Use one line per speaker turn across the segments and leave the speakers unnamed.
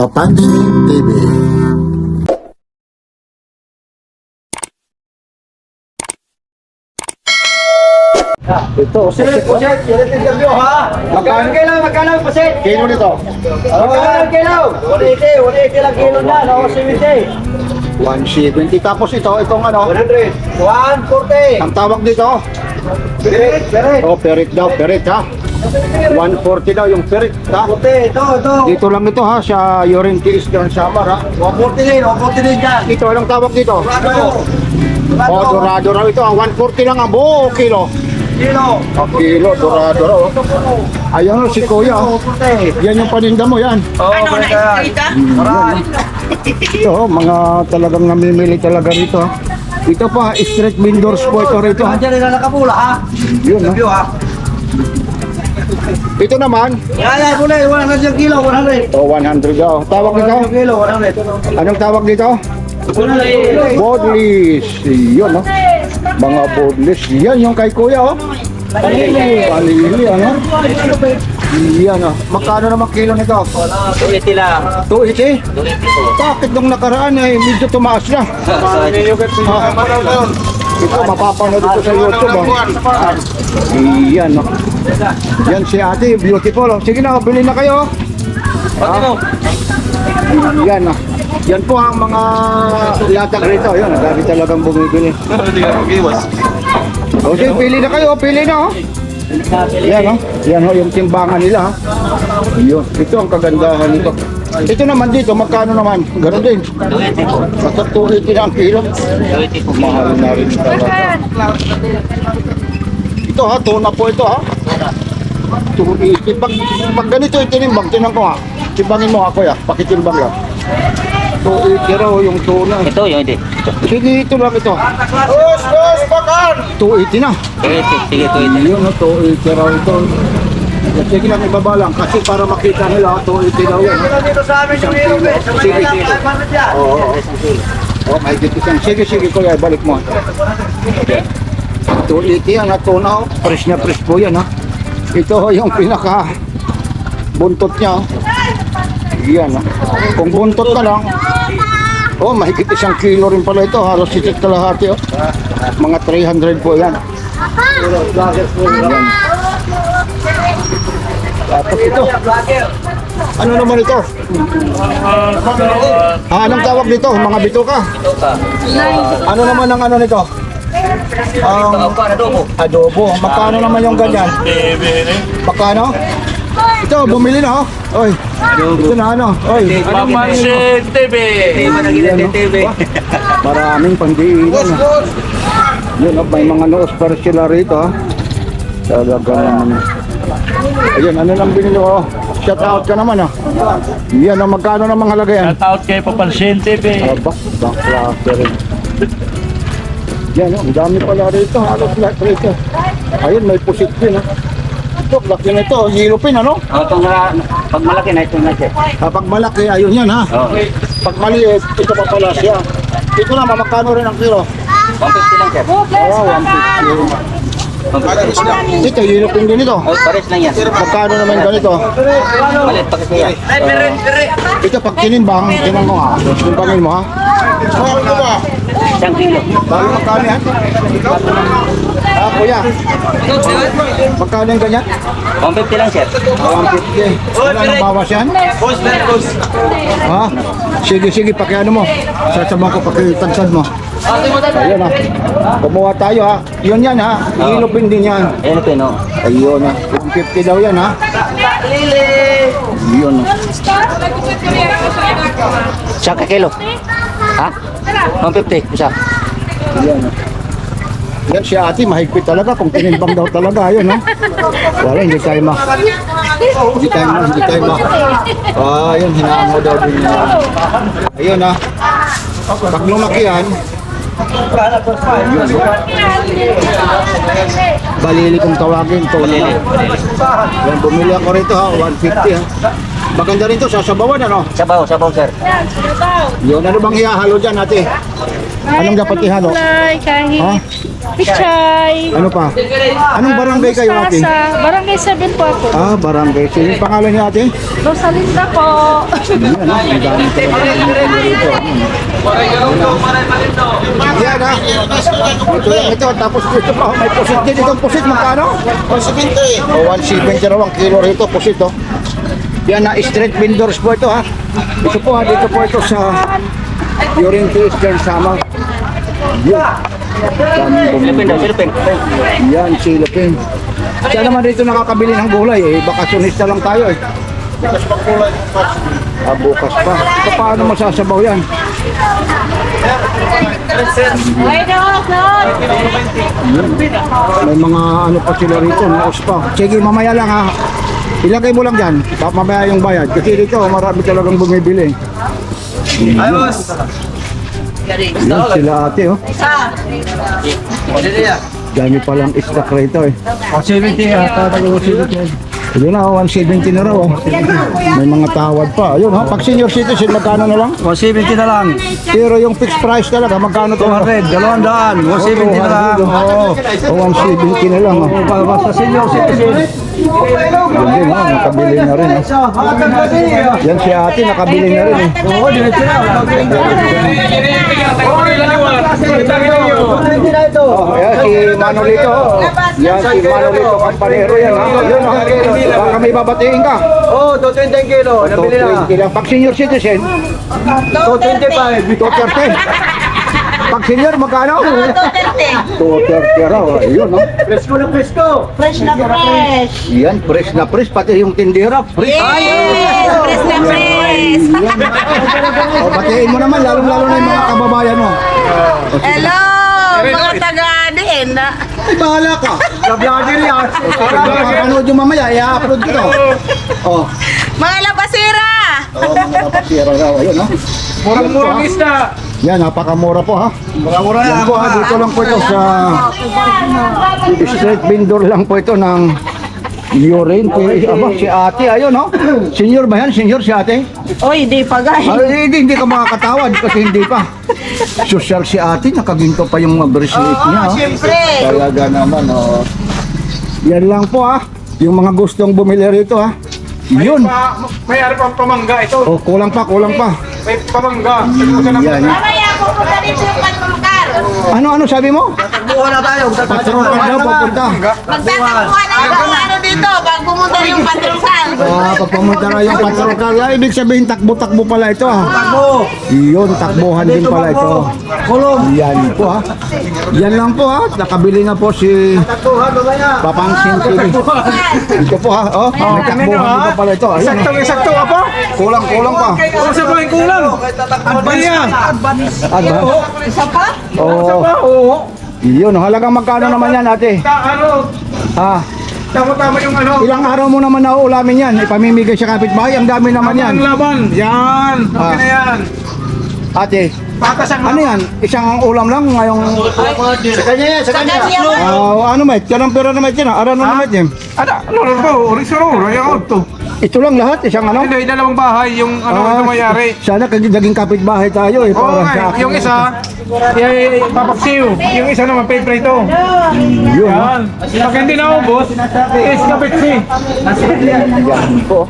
Papansin TV.
Ito,
Pusit, yan ang interview ha. Magkano ang pusit?
kilo nito.
Magkano ang kilo? 180 lang kilo na, no? 70.
170. Tapos itong ano,
100. 140.
ang tawag dito.
Perit.
Oh, perit daw, perit ha. 140 daw yung perit ha.
Ito.
Dito lang ito ha, sa Yorente Eastern Samar ha.
140 din dyan.
Ito, anong tawag dito?
Dorado.
Oh, dorado raw ito. 140 lang ang buo kilo.
Kilo.
Kilo, dorado raw. Ayun si Kuya.
140.
Yan yung paninda mo yan.
Ano na iskrita? Maray.
Ito, mga talagang namimili talaga rito ha. Ito pa, street vendors po ito rito ha.
Diyan na nakapula ha.
Yun ha.
Interview ha.
Ito naman,
Yan, kulay. 100 kilo, 100.
oh, 100 daw. Tawag nito?
100 kilo, 100.
Anong tawag dito? Bodlis. Yun, no? Mga bodlis. Yan yung kay Kuya, oh. Palili, ano? Yan, oh. Magkano naman kilo nito?
280 lang.
280? Bakit nung nakaraan ay medyo tumaas na? Ito, mapapanood ito sa YouTube, oh. Yan, no? Yan si ate, beautiful, oh. Sige na, bili na kayo. Yan, oh. Yan po ang mga latag rito. Yan, dami talagang bumibili. Okay, pili na kayo, pili na, oh. Yan, oh. Yan, oh, yung timbangan nila, oh. Yun, ito ang kagandahan nito. Ito naman dito, magkano naman? Ganun din. Basta 280 na ang kilo. Mahal na rin talaga. Ito ha, tuna po ito ha. 280. Pag ganito itinimbang, tinan ko ha. Timbangin mo ako ya, pakitimbang lang. 280 raw yung tuna.
Ito yung hindi.
Sige, ito lang ito.
Bakar!
280 na.
Sige, ito ito.
Yun, 280 raw ito. Sige lang, ibaba lang. Kasi para makita nila, 280 daw yan.
Dito sa amin yung hero eh.
Sige. Oo. Oh, may dito siyang. Sige, kuya, balik mo. 280 yan, tuna. Fresh na fresh po yan ha. Ito yung pinaka buntot niya. Yan ha. Kung buntot ka lang, oh, mahigit 1 kilo rin pala ito. Halos sitit kalahati oh. Mga 300 po yan. Yan. Tapos ito. Ano naman ito? Anong tawag dito? Mga bituka? Ano naman ang ano nito? Adobo. Magkano naman yung ganyan? Magkano? Ito, bumili na oh. Oy. Ito na ano? Oy.
Papansin TV.
Maraming pandiinan. Yun, oh, may mga noos para sila rito ha. Talaga naman. Ayun, ano lang binili ko? Shout out ka naman ah. Yan, oh, magkano namang halaga yan?
Shout out kay Papansin TV.
Aba, bangklase rin. Yan, oh, ang dami pala rito. Halos lahat rito. Ayun, may pusit din ah. Ito, laki na ito. Yellow pin, ano?
Pag malaki na ito na siya.
Kapag malaki, ayun yan ha. Pag maliit, ito pa pala siya. Ito na, magkano rin ang kilo?
150 lang siya.
Oh, 150. Ito, yellow pin din ito.
Pares lang yan.
Magkano naman ganito?
Malit pa kasi yan.
Ito, pag tinimbang, tinan mo ha. Timbangin mo ha.
Isang kilo.
Bago magkano yan? Ah, kuya. Magkano yung ganyan?
150 lang siya.
150. Wala nang bawas yan? Ha? Sige, pakiano mo. Sasabang ko, pakitansad mo. Ayun ha. Kumuha tayo ha. Yun yan ha. Ilupin din yan.
Ayan ito no.
Ayun ha. 150 daw yan ha. Yun ha.
Isang kilo. Ha? 150. Isa.
Yan ha. Yan si ate, mahigpit talaga kung tinimbang daw talaga. Ayun ha. Wala, hindi tayo ma. Ayun, hinaan mo daw din. Ayun ha. Pag lumaki yan, balili kong tawagin to na. Yan, bumili ako rito ha, 150 ha. Maganda rin to, sasabawan ano?
Sabaw sir.
Yun, ano bang ihahalo dyan ate? Anong dapat ihalo?
Kahit
Ha?
Pichay.
Ano pa? Anong barangay kayo ate?
Mustasa. Barangay 7 po ako.
Ah, barangay. Sino yung pangalan niya ate?
Rosalinda po.
Yan ah, ang dami talaga dito. Yan ah. Ito lang ito. Tapos dito pa, may pusit din. Itong pusit, magkano? 170. O, 170 raw ang kilo rito, pusit oh. Yan na, street vendors po ito ha. Ito po ha, dito po ito sa Yorente Eastern Samar. Yan.
Silupin daw, silupin.
Yan, silupin. Siya naman dito nakakabili ng gulay eh. Bakasyonista lang tayo eh. Ah, bukas pa. So, paano masasabaw yan? May mga ano pa sila rito, naos pa. Sige, mamaya lang ha. Ilagay mo lang dyan. Mamaya yung bayad. Kasi dito, marami talagang bumibili.
Ayos!
Yan sila ate oh. Dami palang stock rito eh.
170 ha, tatagawin sila.
Ito na oh, 170 na raw oh. May mga tawad pa. Ayun ha, pag senior citizen magkano na lang?
170 na lang.
Pero yung fixed price talaga magkano to?
200, 200, 170 na lang.
Oo, 170 na lang oh.
Basta senior citizen.
Yan ha, nakabili na rin oh. Yan si ate, nakabili na rin eh.
Oo, diretso na.
Oh, yan si Manolito. Oh. Yan si Manolito Campanero yan ha. Yun ha. Baka may babatiin ka.
Oo, 220 kilo. Nabili na.
220 lang. Pag senior citizen,
225.
230. Pag senior, magkano? 230 raw. Ayun no.
Presko na presko.
Fresh na fresh.
Yan, fresh na fresh. Pati yung tindera, fresh.
Yes! Fresh na fresh.
O, batiin mo naman, lalong-lalo na yung mga kababayan mo.
Hello! Mga taga-din.
Ay, bahala ka.
Vlogger yan.
Kapanood yung mamaya, i-upload ko to. Oh,
Mga labasira!
mga napasira raw. Ayun, no?
Murang-murang isda.
Yan, napakamura po, ha?
Murang-mura
Yan po, ha? Dito lang po ito sa street vendor lang po ito ng Yorente. Aba, si ate, ayun, no? Senior ba yan? Senior si ate?
Oy, di pa guys.
Ay, hindi ka makakatawad kasi hindi pa. Social si ate, nakaginto pa yung bracelet niya. oh.
Siyempre.
Talaga naman, oh. Yan lang po, ha? Yung mga gustong bumili rito, ha? Yun.
May ari pang pamangga ito.
Oh, kulang pa, kulang pa.
May pamangga.
Yan.
Mamaya pupunta dito yung patulkar.
Ano sabi mo?
Buwan na tayo.
Patrol ka daw, pupunta.
Magtatakbuhan na yung ano dito pag pumunta yung patulkar.
Ah, pag pumunta na yung patrol car, ibig sabihin takbo-takbo pala ito, ha?
Takbo.
Yun, takbuhan din pala ito.
Kulong.
Yan po, ha? Yan lang po, ha? Nakabili na po si
Takbuhan mamaya.
Papangsin TV. Ito po, ha? Oh, may takbuhan din pa pala ito. Ayun, oh.
Sakto apa?
Kulang pa.
Ano sa mga kulang? Advance yan.
Advance.
Isa pa?
Oo.
Oo.
Yun, halagang magkano naman yan, ate?
Ano?
Ah,
Tama-tama yung ano.
ilang araw mo naman nauulamin yan? Ipamimigay sa kapitbahay, ang dami naman yan.
Ang laban. Yan. Okay na yan.
Ate,
Patas ang
ano yan? Isang ulam lang ngayong...
Sa kanya yan. Sa kanya.
Ano mate? Kanang pera na mate yan? Aran na mate yan?
Ano po? Orisoro. Yung auto.
Ito lang lahat, isang ano?
Hindi, dalawang bahay. Yung ito mayari.
Sana naging kapitbahay tayo eh.
Oo
para sa
nga.
akin.
Yung isa, papaksiw. Yung isa naman, paprito.
Yun, ha?
Yan. Pag hindi naubos, is kapitsi.
Yan po.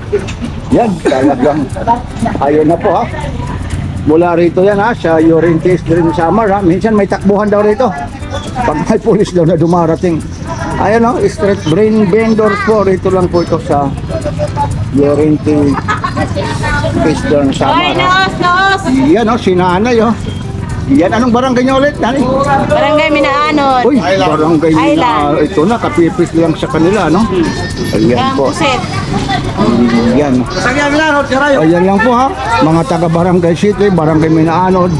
Yan, talagang. Ayun na po, ha? Mula rito yan, ha? Sa Yorente Stream Samar, ha? Minsan may takbuhan daw rito. Pag may pulis daw na dumarating. Ayun, ha? Street brain vendors po. Rito lang po ito sa Yorente Eastern Samar, ha?
Noos!
Yan, oh, si nanay, oh. Yan, anong barangay niya ulit, nanay?
Barangay Minaanon.
Uy, barangay na, ito na, kapipis lang sa kanila, no? Ayan po.
Pusit.
Yan.
Sagyan mo na,
Ayan lang po, ha? Mga taga Barangay City, Barangay Minaanod,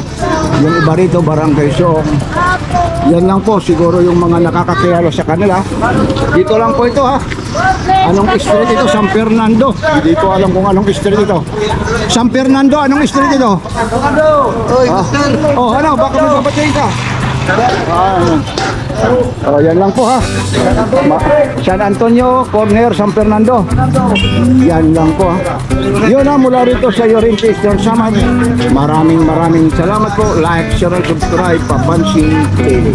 yung iba rito, Barangay Soong. Yan lang po, siguro yung mga nakakakilala sa kanila. Dito lang po ito, ha? Anong street ito? San Fernando. Hindi ko alam kung anong street ito. San Fernando, anong street ito? Ah. Oh, ano? Baka may babatiin ka. Oh, yan lang po, ha. San Antonio, Corner, San Fernando. Yan lang po, ha. Yun, ha, mula rito sa Yorente Eastern Samar. Maraming salamat po. Like, share, and subscribe. Papansin TV.